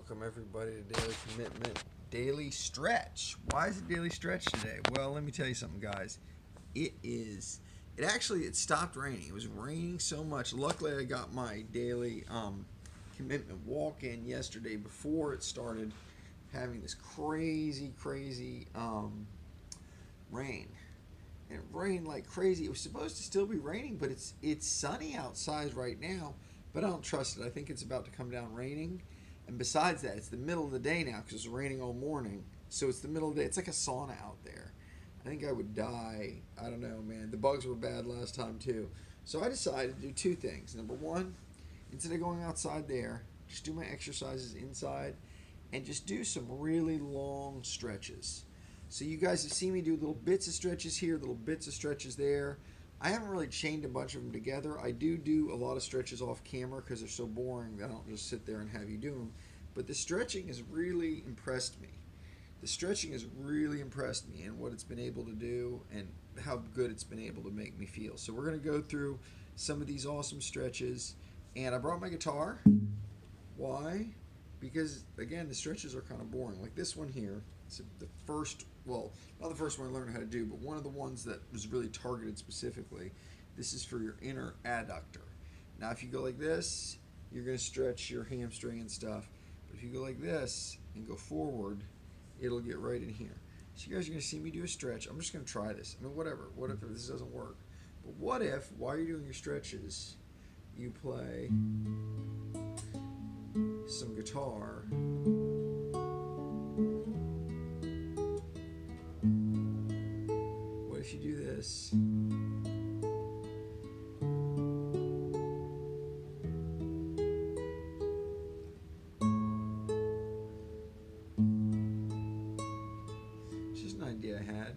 Welcome everybody to Daily Commitment Daily Stretch. Why is it Daily Stretch today? Well, let me tell you something, guys. It stopped raining. It was raining so much. Luckily, I got my daily commitment walk in yesterday before it started having this crazy rain. And it rained like crazy. It was supposed to still be raining, but it's sunny outside right now. But I don't trust it. I think it's about to come down raining. And besides that, it's the middle of the day now because it's raining all morning. So it's the middle of the day. It's like a sauna out there. I think I would die. I don't know, man. The bugs were bad last time too. So I decided to do two things. Number one, instead of going outside there, just do my exercises inside and just do some really long stretches. So you guys have seen me do little bits of stretches here, little bits of stretches there. I haven't really chained a bunch of them together. I do a lot of stretches off camera because they're so boring that I don't just sit there and have you do them. But the stretching has really impressed me. The stretching has really impressed me and what it's been able to do and how good it's been able to make me feel. So we're going to go through some of these awesome stretches. And I brought my guitar. Why? Because, again, the stretches are kind of boring. Like this one here, it's the first, well, not the first one I learned how to do, but one of the ones that was really targeted specifically. This is for your inner adductor. Now, if you go like this, you're going to stretch your hamstring and stuff. But if you go like this and go forward, it'll get right in here. So you guys are going to see me do a stretch. I'm just going to try this. I mean, whatever. What if this doesn't work? But what if, while you're doing your stretches, you play some guitar. What if you do this? It's just an idea I had.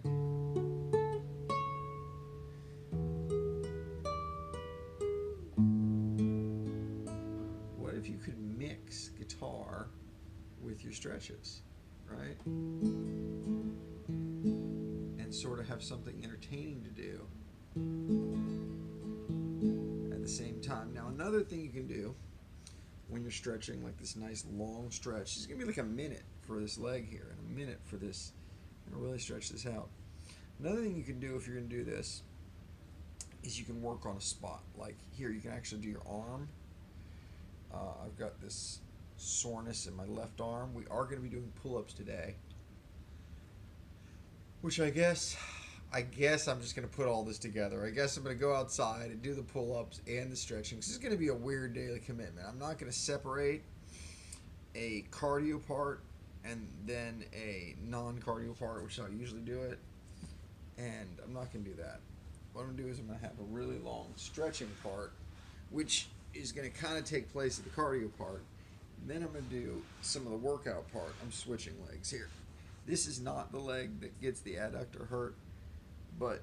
What if you could mix guitar with your stretches, right? And sort of have something entertaining to do at the same time. Now, another thing you can do when you're stretching, like this nice long stretch, it's going to be like a minute for this leg here and a minute for this. I'm going to really stretch this out. Another thing you can do if you're going to do this is you can work on a spot. Like here, you can actually do your arm. I've got this soreness in my left arm. We are going to be doing pull-ups today, which I guess I'm just going to put all this together. I guess I'm going to go outside and do the pull-ups and the stretching. This is going to be a weird daily commitment. I'm not going to separate a cardio part and then a non-cardio part, which I usually do it. And I'm not going to do that. What I'm going to do is I'm going to have a really long stretching part, which is going to kind of take place of the cardio part. And then I'm going to do some of the workout part. I'm switching legs here. This is not the leg that gets the adductor hurt, but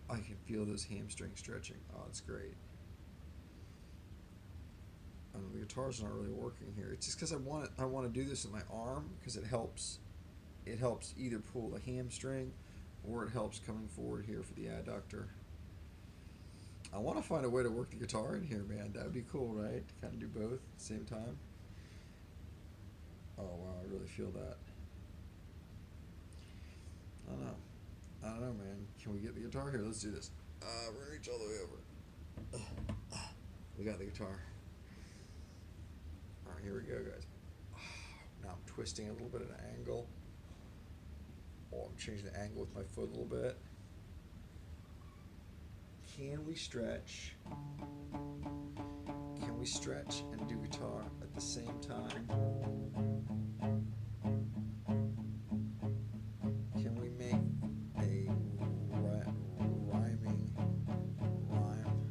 I can feel those hamstrings stretching. Oh, it's great. The guitar's not really working here. It's just because I want to do this with my arm because it helps. It helps either pull the hamstring or it helps coming forward here for the adductor. I want to find a way to work the guitar in here, man. That would be cool, right? To kind of do both at the same time. Oh, wow, I really feel that. I don't know, man. Can we get the guitar here? Let's do this. We're going to reach all the way over. We got the guitar. All right, here we go, guys. Now I'm twisting a little bit at an angle. Oh, I'm changing the angle with my foot a little bit. Can we stretch? Can we stretch and do guitar at the same time? Can we make a rhyming rhyme?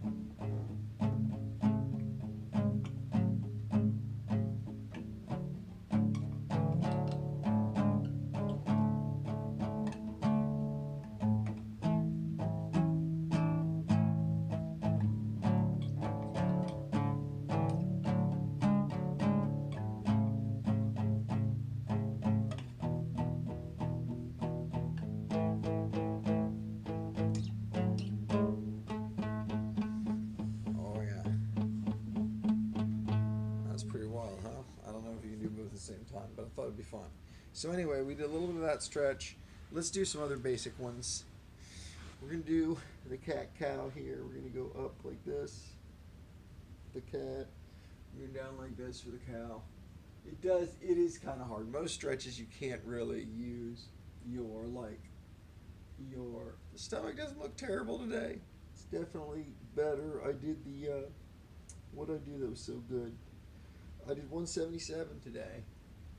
don't know if you can do both at the same time, but I thought it'd be fun. So anyway, we did a little bit of that stretch. Let's do some other basic ones. We're gonna do the cat-cow here. We're gonna go up like this, the cat. We're going down like this for the cow. It is kind of hard. Most stretches you can't really use the stomach doesn't look terrible today. It's definitely better. I did what did I do that was so good? I did 177 today,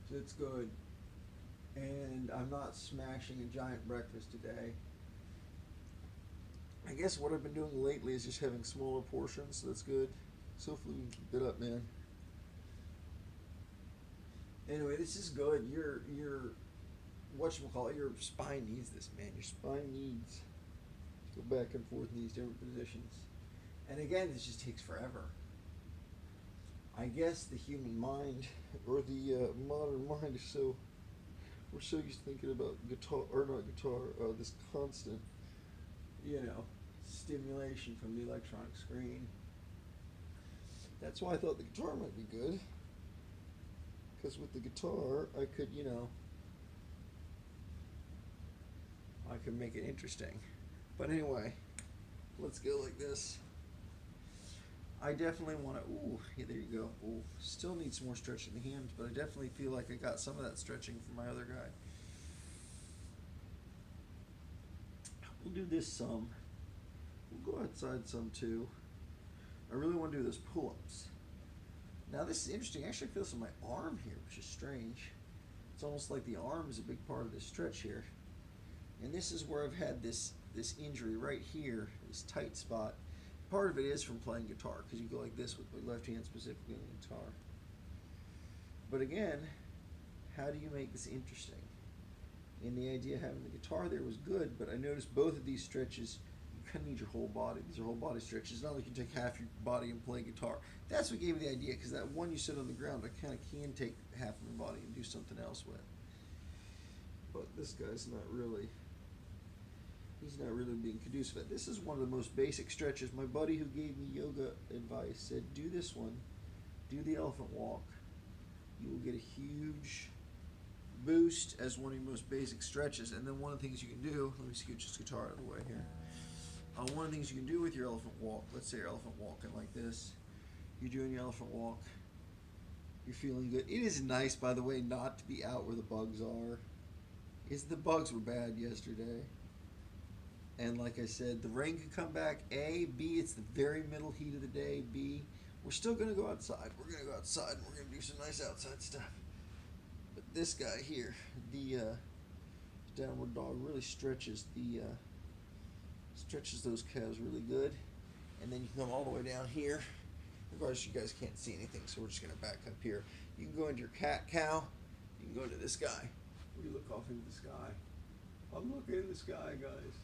so it's good. And I'm not smashing a giant breakfast today. I guess what I've been doing lately is just having smaller portions, so that's good. So hopefully we can keep it up, man. Anyway, this is good. Your whatchamacallit, your spine needs this, man. Your spine needs to go back and forth in these different positions. And again, this just takes forever. I guess the human mind, or the modern mind, we're so used to thinking about this constant, stimulation from the electronic screen. That's why I thought the guitar might be good. Because with the guitar, I could, I could make it interesting. But anyway, let's go like this. I definitely want to, yeah, there you go. Ooh, still need some more stretch in the hands, but I definitely feel like I got some of that stretching from my other guy. We'll do this some. We'll go outside some too. I really want to do those pull-ups. Now this is interesting. I actually feel some of my arm here, which is strange. It's almost like the arm is a big part of this stretch here. And this is where I've had this injury right here, this tight spot. Part of it is from playing guitar, because you go like this with my left hand specifically on the guitar. But again, how do you make this interesting? And the idea of having the guitar there was good, but I noticed both of these stretches, you kind of need your whole body. These are whole body stretches. It's not like you can take half your body and play guitar. That's what gave me the idea, because that one you sit on the ground, I kind of can take half of my body and do something else with. But this guy's not really, he's not really being conducive. This is one of the most basic stretches. My buddy who gave me yoga advice said, do this one, do the elephant walk. You will get a huge boost as one of your most basic stretches. And then one of the things you can do, let me scooch this guitar out of the way here. One of the things you can do with your elephant walk, let's say you're elephant walking like this, you're doing your elephant walk, you're feeling good. It is nice, by the way, not to be out where the bugs are. The bugs were bad yesterday. And like I said, the rain could come back. A, B, it's the very middle heat of the day. B, we're still going to go outside. We're going to go outside and we're going to do some nice outside stuff. But this guy here, the downward dog, really stretches those calves really good. And then you can come all the way down here. Of course, you guys can't see anything, so we're just going to back up here. You can go into your cat-cow. You can go into this guy. We look off into the sky. I'm looking in the sky, guys.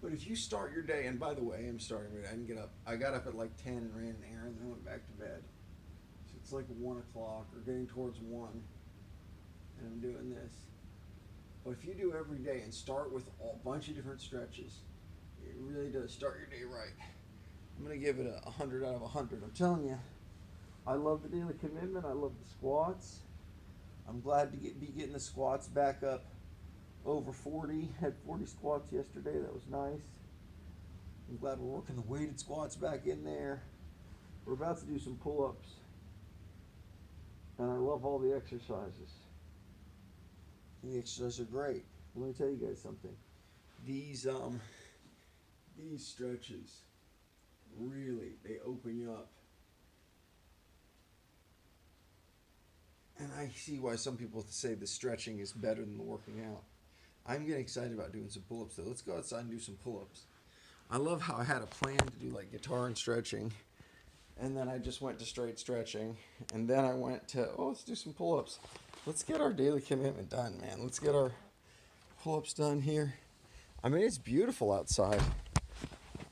But if you start your day, and by the way, I'm starting. I didn't get up. I got up at like 10 and ran an errand, then went back to bed. So it's like 1 o'clock or getting towards 1, and I'm doing this. But if you do every day and start with a bunch of different stretches, it really does start your day right. I'm gonna give it 100 out of 100. I'm telling you, I love the daily commitment. I love the squats. I'm glad to be getting the squats back up over 40. Had 40 squats yesterday. That was nice. I'm glad we're working the weighted squats back in there. We're about to do some pull-ups. And I love all the exercises. The exercises are great. Let me tell you guys something. These stretches, really, they open you up. And I see why some people say the stretching is better than the working out. I'm getting excited about doing some pull-ups though. Let's go outside and do some pull-ups. I love how I had a plan to do like guitar and stretching. And then I just went to straight stretching. And then I went to, let's do some pull-ups. Let's get our daily commitment done, man. Let's get our pull-ups done here. I mean, it's beautiful outside.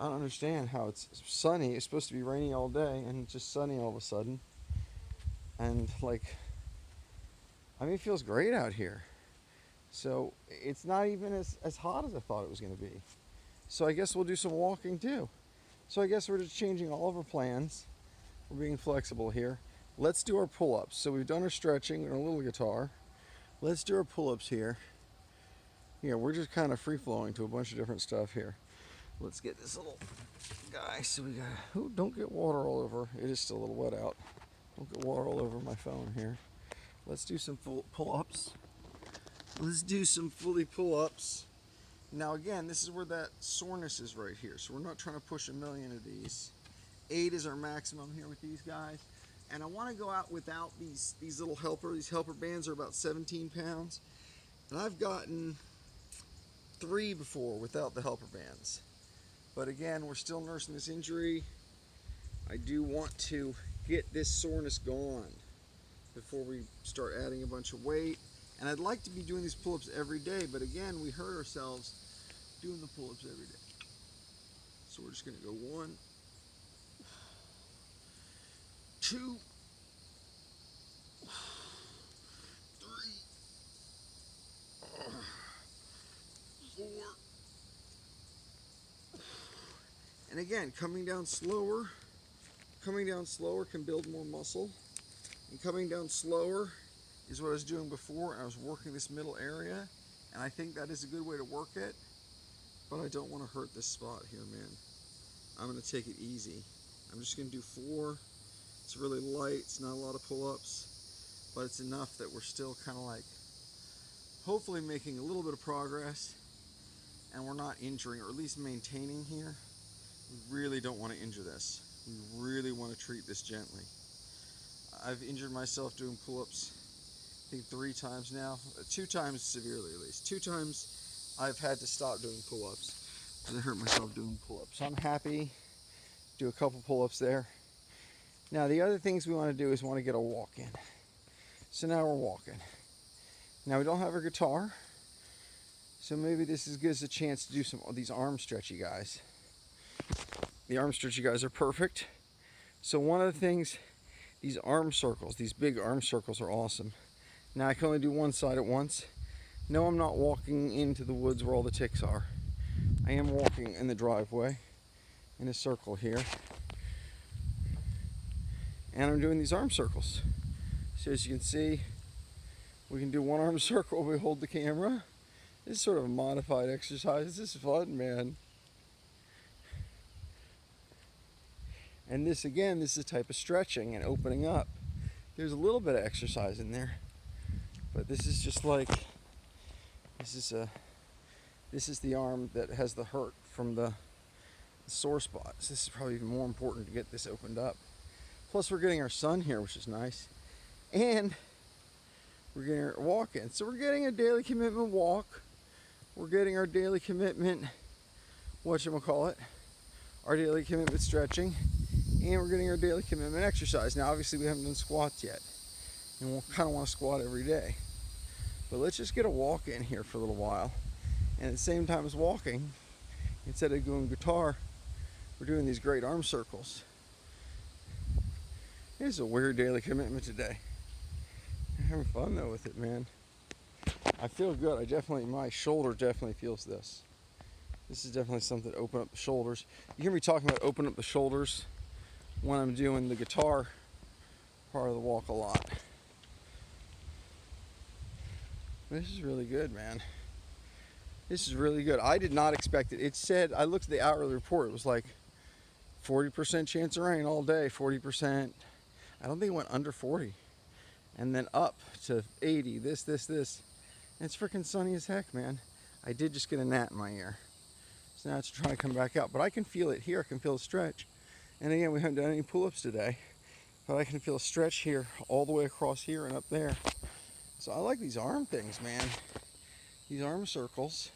I don't understand how it's sunny. It's supposed to be raining all day, and it's just sunny all of a sudden. And it feels great out here. So it's not even as hot as I thought it was going to be. So I guess we'll do some walking too. So I guess we're just changing all of our plans. We're being flexible here. let's do our pull-ups. So we've done our stretching and our little guitar. Let's do our pull-ups here. Yeah, we're just kind of free-flowing to a bunch of different stuff here. Let's get this little guy. So we got, oh, don't get water all over. It is still a little wet out. Don't get water all over my phone here. Let's do some full pull-ups. Let's do some fully pull-ups. Now again, this is where that soreness is right here. So we're not trying to push a million of these. 8 is our maximum here with these guys. And I want to go out without these little helper. These helper bands are about 17 pounds. And I've gotten 3 before without the helper bands. But again, we're still nursing this injury. I do want to get this soreness gone before we start adding a bunch of weight. And I'd like to be doing these pull-ups every day, but again, we hurt ourselves doing the pull-ups every day. So we're just gonna go 1, 2, 3, 4. And again, coming down slower can build more muscle. And coming down slower is what I was doing before. I was working this middle area, and I think that is a good way to work it, but I don't want to hurt this spot here, man. I'm going to take it easy. I'm just going to do 4. It's really light. It's not a lot of pull-ups, but it's enough that we're still kind of like hopefully making a little bit of progress, and we're not injuring, or at least maintaining here. We really don't want to injure this. We really want to treat this gently. I've injured myself doing pull-ups, I think 3 times now. 2 times severely, at least. 2 times I've had to stop doing pull-ups because I hurt myself doing pull-ups. So I'm happy to do a couple pull-ups there. Now the other things we want to do is want to get a walk in. So now we're walking. Now we don't have our guitar, so maybe this is gives us a chance to do some of these arm stretchy guys. The arm stretchy guys are perfect. So one of the things, these arm circles, these big arm circles are awesome. Now I can only do one side at once. No, I'm not walking into the woods where all the ticks are. I am walking in the driveway in a circle here. And I'm doing these arm circles. So as you can see, we can do one arm circle, we hold the camera. This is sort of a modified exercise. This is fun, man. And this, again, this is a type of stretching and opening up. There's a little bit of exercise in there, but this is just like, this is the arm that has the hurt from the sore spots. This is probably even more important to get this opened up. Plus we're getting our sun here, which is nice. And we're getting our walk in. So we're getting a daily commitment walk. We're getting our daily commitment, whatchamacallit, our daily commitment stretching. And we're getting our daily commitment exercise. Now obviously we haven't done squats yet, and we'll kind of want to squat every day. But let's just get a walk in here for a little while. And at the same time as walking, instead of doing guitar, we're doing these great arm circles. It's a weird daily commitment today. I'm having fun though with it, man. I feel good. My shoulder definitely feels this. This is definitely something to open up the shoulders. You hear me talking about open up the shoulders when I'm doing the guitar part of the walk a lot. This is really good, man. This is really good. I did not expect it. It said, I looked at the hourly report, it was like 40% chance of rain all day, 40%. I don't think it went under 40. And then up to 80, this. And it's freaking sunny as heck, man. I did just get a gnat in my ear. So now it's trying to come back out. But I can feel it here. I can feel a stretch. And again, we haven't done any pull-ups today. But I can feel a stretch here, all the way across here and up there. So I like these arm things, man. These arm circles.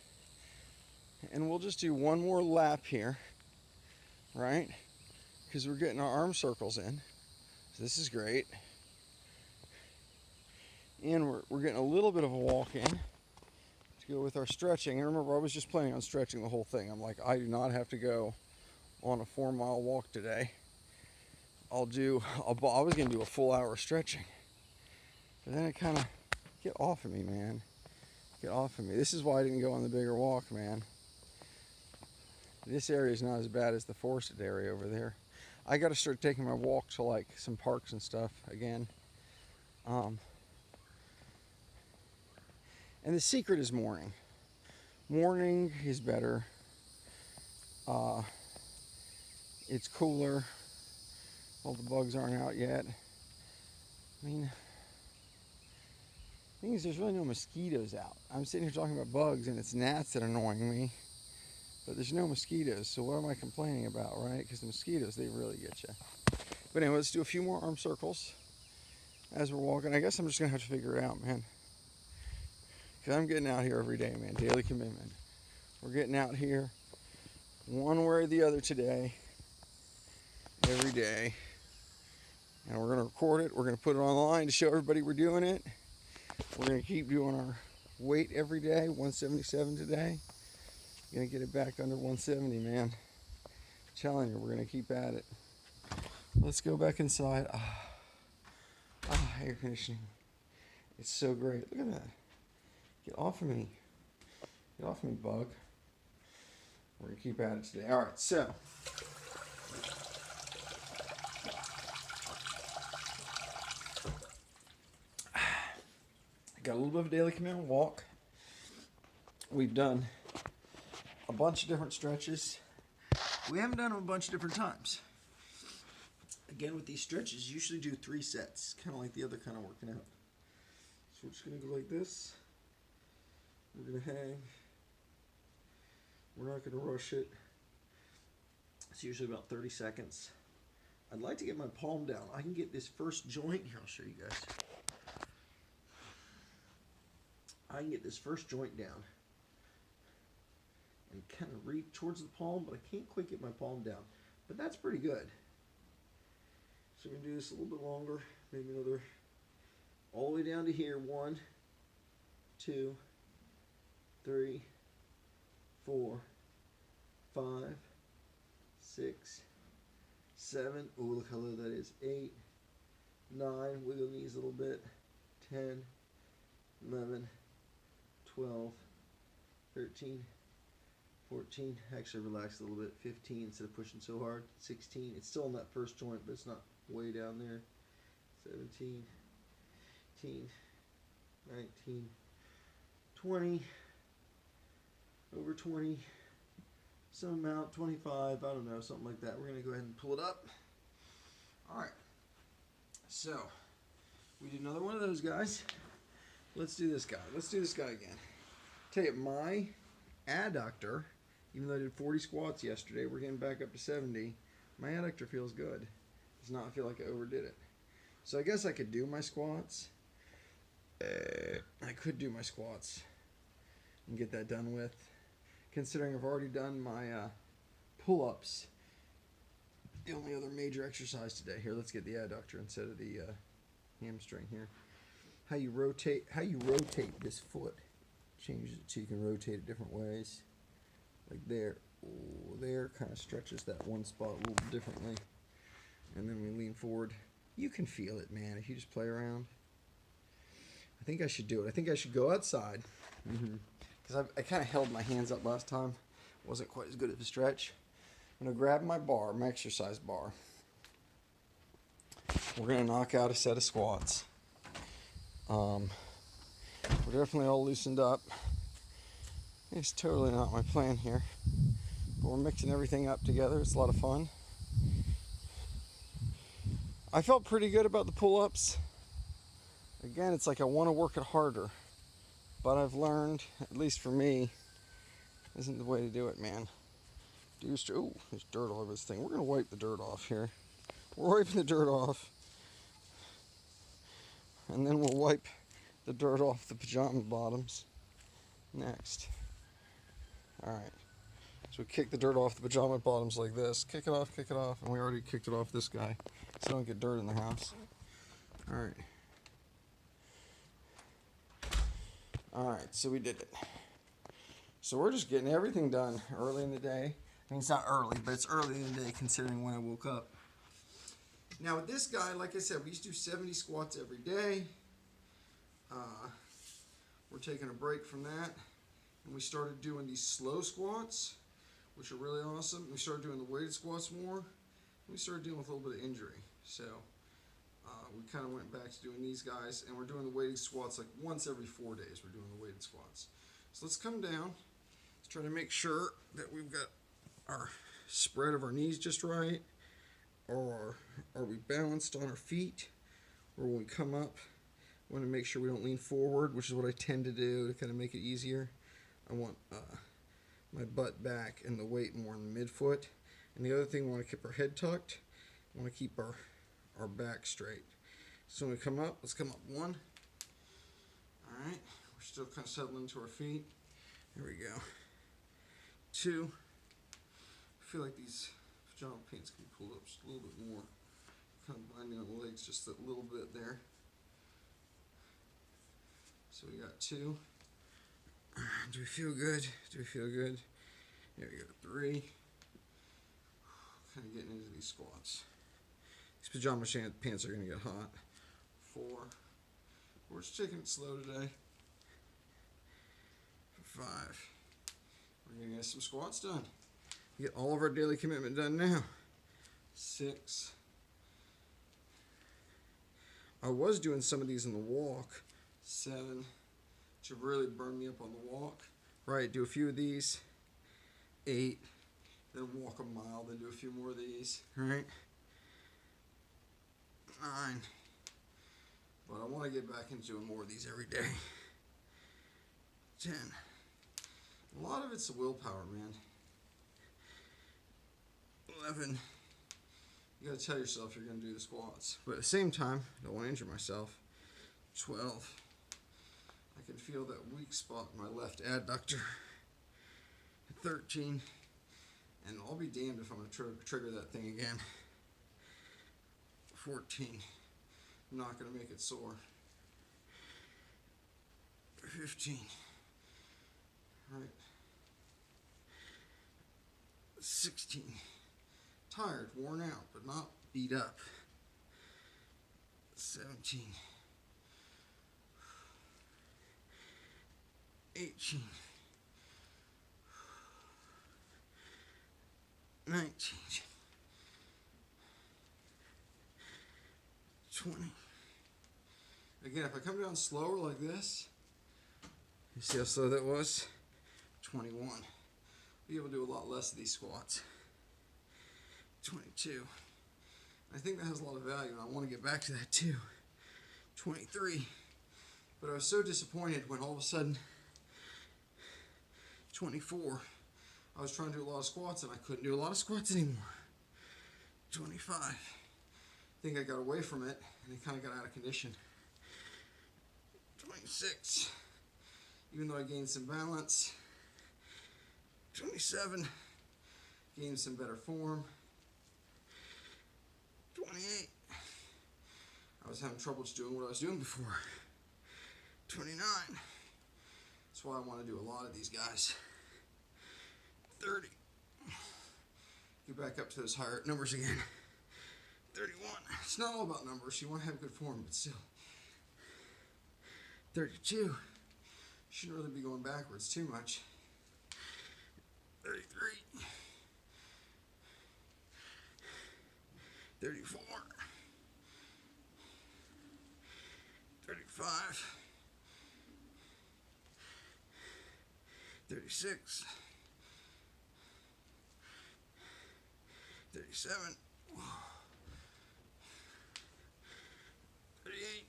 And we'll just do one more lap here, right? Because we're getting our arm circles in. So this is great. And we're getting a little bit of a walk in to go with our stretching. And remember, I was just planning on stretching the whole thing. I'm like, I do not have to go on a 4-mile walk today. I was going to do a full hour stretching. But then it kind of, get off of me, man. Get off of me. This is why I didn't go on the bigger walk, man. This area is not as bad as the forested area over there. I got to start taking my walk to like some parks and stuff again. And the secret is morning. Morning is better. It's cooler. All the bugs aren't out yet. I mean, the thing is, there's really no mosquitoes out. I'm sitting here talking about bugs, and it's gnats that are annoying me. But there's no mosquitoes, so what am I complaining about, right? Because the mosquitoes, they really get you. But anyway, let's do a few more arm circles as we're walking. I guess I'm just going to have to figure it out, man. Because I'm getting out here every day, man. Daily commitment. We're getting out here one way or the other today. Every day. And we're going to record it. We're going to put it online to show everybody we're doing it. We're going to keep doing our weight every day. 177 today. Going to get it back under 170, man. I'm telling you, we're going to keep at it. Let's go back inside. Air conditioning. It's so great. Look at that. Get off of me. Get off of me, bug. We're going to keep at it today. All right, so. I got a little bit of a daily commitment walk. We've done a bunch of different stretches. We haven't done them a bunch of different times. Again, with these stretches, you usually do 3 sets, kind of like the other kind of working out. So we're just going to go like this. We're going to hang. We're not going to rush it. It's usually about 30 seconds. I'd like to get my palm down. I can get this first joint. Here, I'll show you guys. I can get this first joint down and kind of reach towards the palm, but I can't quite get my palm down. But that's pretty good. So we're going to do this a little bit longer, maybe another, all the way down to here. 1, 2, 3, 4, 5, 6, 7. Oh, look how low that is. 8, 9, wiggle knees a little bit. 10, 11, 12, 13, 14, actually relax a little bit. 15 instead of pushing so hard. 16, it's still in that first joint, but it's not way down there. 17, 18, 19, 20, over 20, some amount, 25, I don't know, something like that. We're going to go ahead and pull it up. All right, so we did another one of those guys. Let's do this guy. Let's do this guy again. Tell you, my adductor, even though I did 40 squats yesterday, we're getting back up to 70. My adductor feels good. Does not feel like I overdid it. So I guess I could do my squats. I could do my squats and get that done with. Considering I've already done my pull-ups. The only other major exercise today. Here, let's get the adductor instead of the hamstring here. How you rotate this foot. Change it so you can rotate it different ways. Like there. Oh, there kind of stretches that one spot a little differently. And then we lean forward. You can feel it, man, if you just play around. I think I should do it. I think I should go outside. Because I kind of held my hands up last time. Wasn't quite as good at the stretch. I'm going to grab my bar, my exercise bar. We're going to knock out a set of squats. We're definitely all loosened up. It's totally not my plan here. But we're mixing everything up together. It's a lot of fun. I felt pretty good about the pull-ups. Again, it's like I want to work it harder. But I've learned, at least for me, isn't the way to do it, man. Ooh, there's dirt all over this thing. We're going to wipe the dirt off here. We're wiping the dirt off. And then we'll wipe the dirt off the pajama bottoms next. Alright. So we kick the dirt off the pajama bottoms like this. Kick it off, and we already kicked it off this guy. So don't get dirt in the house. Alright. Alright, so we did it. So we're just getting everything done early in the day. I mean, it's not early, but it's early in the day considering when I woke up. Now with this guy, like I said, we used to do 70 squats every day. We're taking a break from that. And we started doing these slow squats, which are really awesome. We started doing the weighted squats more. we started dealing with a little bit of injury. So we kind of went back to doing these guys, and we're doing the weighted squats like once every 4 days. We're doing the weighted squats. So let's come down. Let's try to make sure that we've got our spread of our knees just right. Or are we balanced on our feet? Or when we come up, we want to make sure we don't lean forward, which is what I tend to do to kind of make it easier. I want my butt back and the weight more in the midfoot. And the other thing, we want to keep our head tucked. We want to keep our back straight. So when we come up, let's come up 1. All right, we're still kind of settling to our feet. There we go. 2. I feel like these pajama pants can be pulled up just a little bit more. Kind of binding on the legs just a little bit there. So we got 2. Do we feel good? Do we feel good? There we go. 3. Kind of getting into these squats. These pajama pants are going to get hot. 4. We're just taking it slow today. 5. We're going to get some squats done. Get all of our daily commitment done now. 6. I was doing some of these in the walk. 7. To really burn me up on the walk. Right, do a few of these. 8. Then walk a mile, then do a few more of these. Right? 9. But I want to get back into doing more of these every day. 10. A lot of it's the willpower, man. 11. You gotta tell yourself you're gonna do the squats. But at the same time, I don't want to injure myself. 12. I can feel that weak spot in my left adductor. 13. And I'll be damned if I'm gonna trigger that thing again. 14. I'm not gonna make it sore. 15. All right. 16. Tired, worn out, but not beat up. 17. 18. 19. 20. Again, if I come down slower like this, you see how slow that was? 21. Be able to do a lot less of these squats. 22. I think that has a lot of value, and I want to get back to that too. 23. But I was so disappointed when all of a sudden, 24, I was trying to do a lot of squats, and I couldn't do a lot of squats anymore. 25. I think I got away from it, and it kind of got out of condition. 26. Even though I gained some balance. 27. Gained some better form. 28. I was having trouble just doing what I was doing before. 29. That's why I want to do a lot of these guys. 30. Get back up to those higher numbers again. 31. It's not all about numbers. You want to have good form, but still. 32. Shouldn't really be going backwards too much. 33. 34. 35. 36. 37. 38.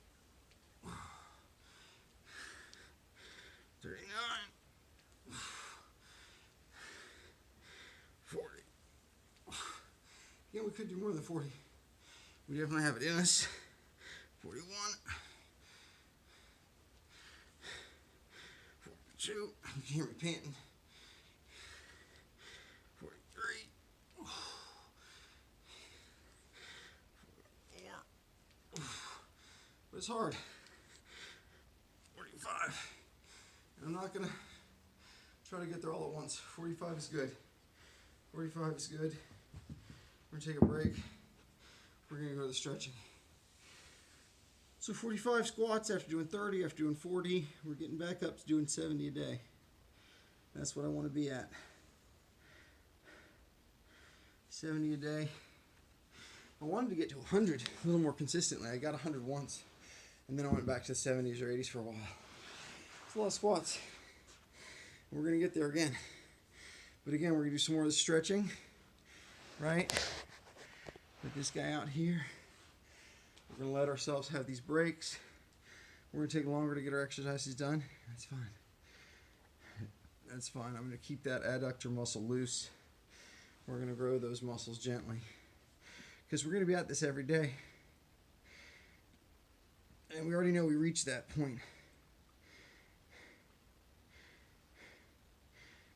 39. 40. Yeah, we could do more than 40. We definitely have it in us. 41. 42. You can hear me panting. 43. 44. But it's hard. 45. And I'm not going to try to get there all at once. 45 is good. 45 is good. We're going to take a break. We're going to go to the stretching. So 45 squats after doing 30, after doing 40. We're getting back up to doing 70 a day. That's what I want to be at. 70 a day. I wanted to get to 100 a little more consistently. I got 100 once, and then I went back to the 70s or 80s for a while. It's a lot of squats. We're going to get there again. But again, we're going to do some more of the stretching, right? Put this guy out here. We're going to let ourselves have these breaks. We're going to take longer to get our exercises done. That's fine. That's fine. I'm going to keep that adductor muscle loose. We're going to grow those muscles gently, because we're going to be at this every day. And we already know we reached that point.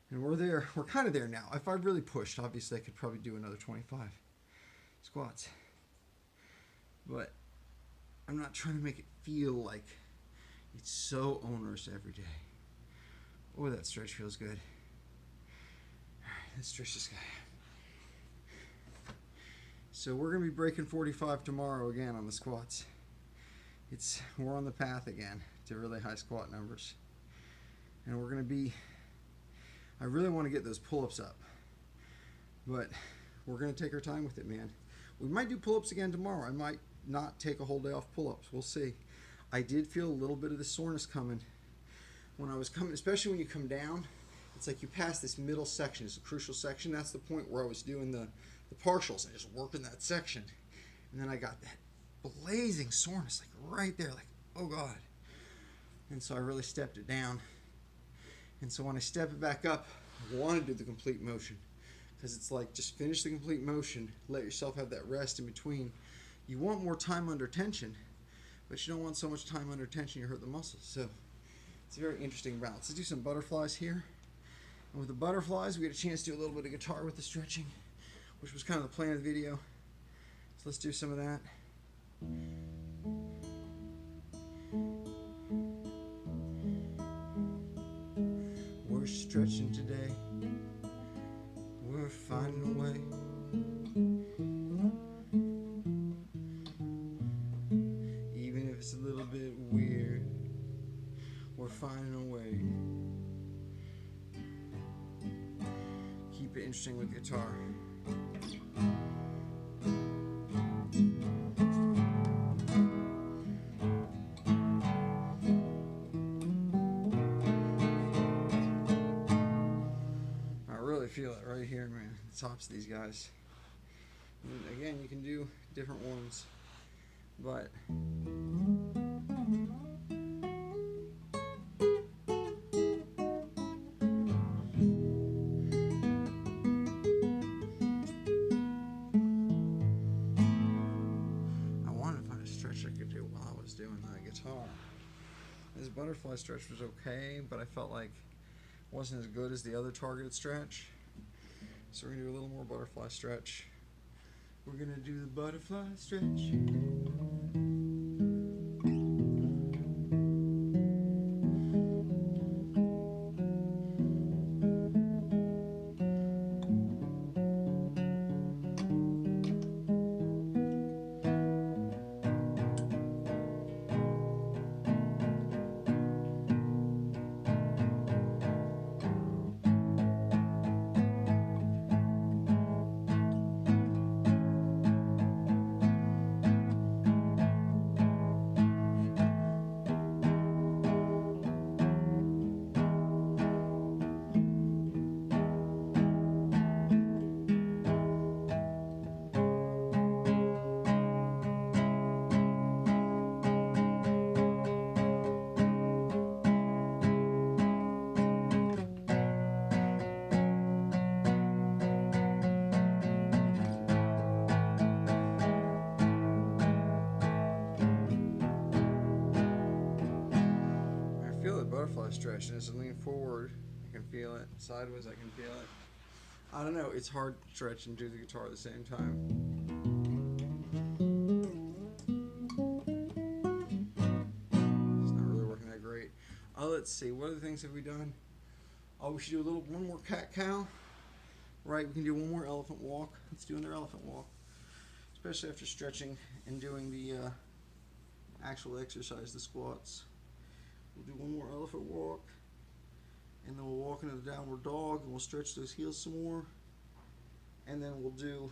And we're there. We're kind of there now. If I really pushed, obviously I could probably do another 25 squats. But I'm not trying to make it feel like it's so onerous every day. Oh, that stretch feels good. Let's stretch this guy. So we're going to be breaking 45 tomorrow again on the squats. We're on the path again to really high squat numbers. And we're going to be, I really want to get those pull-ups up. But we're going to take our time with it, man. We might do pull-ups again tomorrow. I might not take a whole day off pull-ups. We'll see. I did feel a little bit of the soreness coming when I was coming, especially when you come down. It's like you pass this middle section. It's a crucial section. That's the point where I was doing the partials and just working that section. And then I got that blazing soreness, like right there, like, oh God. And so I really stepped it down. And so when I step it back up, I want to do the complete motion, because it's like, just finish the complete motion, let yourself have that rest in between. You want more time under tension, but you don't want so much time under tension you hurt the muscles. So it's a very interesting balance. Let's do some butterflies here. And with the butterflies, we get a chance to do a little bit of guitar with the stretching, which was kind of the plan of the video. So let's do some of that. We're stretching today. We're finding a way. Even if it's a little bit weird, we're finding a way. Keep it interesting with guitar. Feel it right here, man. The tops of these guys. And again, you can do different ones, but I wanted to find a stretch I could do while I was doing the guitar. This butterfly stretch was okay, but I felt like it wasn't as good as the other targeted stretch. So we're going to do a little more butterfly stretch. We're going to do the butterfly stretch. Butterfly stretch, and as I lean forward, I can feel it. Sideways, I can feel it. I don't know, it's hard to stretch and do the guitar at the same time. It's not really working that great. Let's see, what other things have we done? Oh, we should do one more cat-cow. Right, we can do one more elephant walk. Let's do another elephant walk. Especially after stretching and doing the actual exercise, the squats. We'll do one more elephant walk, and then we'll walk into the downward dog, and we'll stretch those heels some more, and then we'll do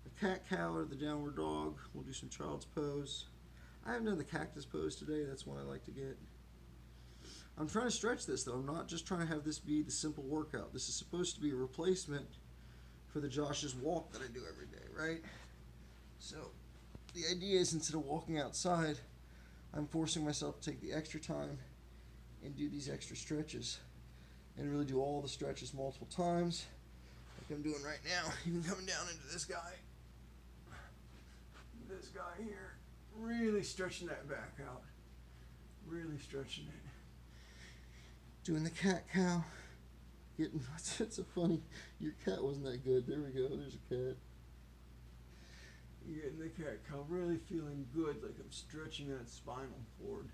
the cat-cow or the downward dog. We'll do some child's pose. I haven't done the cactus pose today. That's one I like to get. I'm trying to stretch this though. I'm not just trying to have this be the simple workout. This is supposed to be a replacement for the Josh's walk that I do every day, right? So the idea is instead of walking outside, I'm forcing myself to take the extra time and do these extra stretches and really do all the stretches multiple times like I'm doing right now. Even coming down into this guy here, really stretching that back out, really stretching it. Doing the cat-cow, getting, it's a funny, your cat wasn't that good. There we go, there's a cat. Getting the cat-cow, really feeling good, like I'm stretching that spinal cord.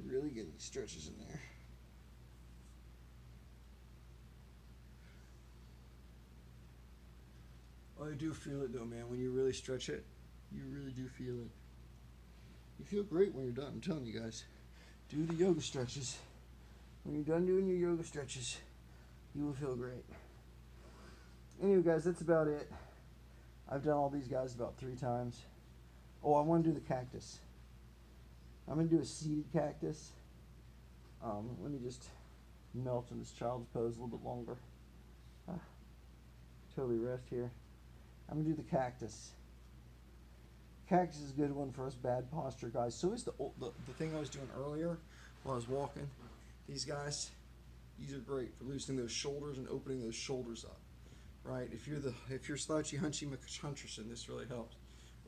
Really getting these stretches in there. Oh, I do feel it though, man. When you really stretch it, you really do feel it. You feel great when you're done, I'm telling you guys. Do the yoga stretches. When you're done doing your yoga stretches, you will feel great. Anyway, guys, that's about it. I've done all these guys about 3 times. Oh, I want to do the cactus. I'm going to do a seated cactus. Let me just melt in this child's pose a little bit longer. Totally rest here. I'm going to do the cactus. Cactus is a good one for us bad posture guys. So is the thing I was doing earlier while I was walking. These guys, these are great for loosening those shoulders and opening those shoulders up. Right? If you're slouchy, hunchy McHuncherson, this really helps.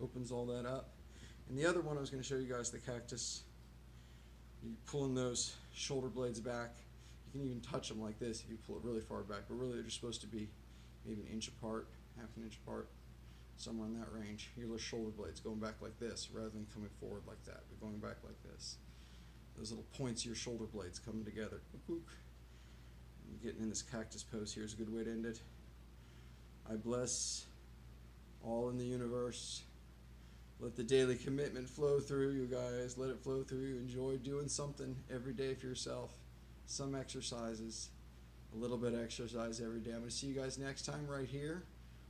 Opens all that up. And the other one I was going to show you guys, the cactus. You're pulling those shoulder blades back. You can even touch them like this if you pull it really far back. But really, they're supposed to be maybe an inch apart, half an inch apart, somewhere in that range. Your little shoulder blades going back like this rather than coming forward like that, but going back like this. Those little points of your shoulder blades coming together. And getting in this cactus pose here is a good way to end it. I bless all in the universe. Let the daily commitment flow through you guys. Let it flow through you. Enjoy doing something every day for yourself. Some exercises, a little bit of exercise every day. I'm going to see you guys next time right here.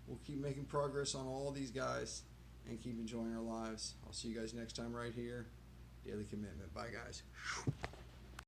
We'll keep making progress on all these guys and keep enjoying our lives. I'll see you guys next time right here. Daily commitment. Bye, guys.